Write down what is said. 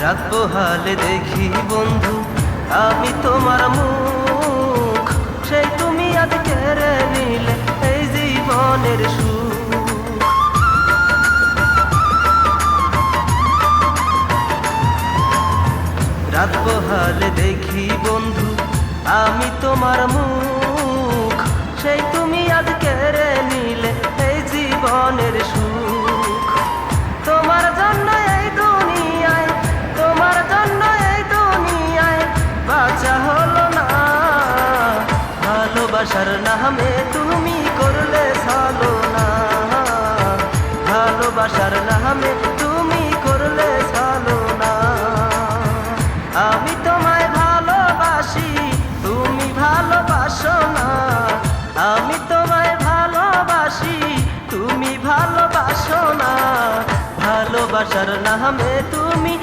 রাত পোহালে দেখি বন্ধু আমি তোমার মুখ, সেই তুমি আজ কেড়ে নিলে এই জীবনের সুখ। রাত পোহালে দেখি বন্ধু আমি তোমার মুখ, সেই তুমি আজ কেড়ে নিলে এই জীবনের সুখ। তোমার জন্য এই দুনিয়ায়, তোমার জন্য এই দুনিয়ায় বাঁচা হলো না। ভালোবাসার নামে তুমি করলে ছলনা, ভালোবাসার নামে তুমি করলে ছলনা। আমি তোমায় ভালোবাসি, তুমি ভালোবাসো না। আমি তোমায় ভালোবাসি, তুমি ভালোবাসো না। ভালোবাসার নামে তুমি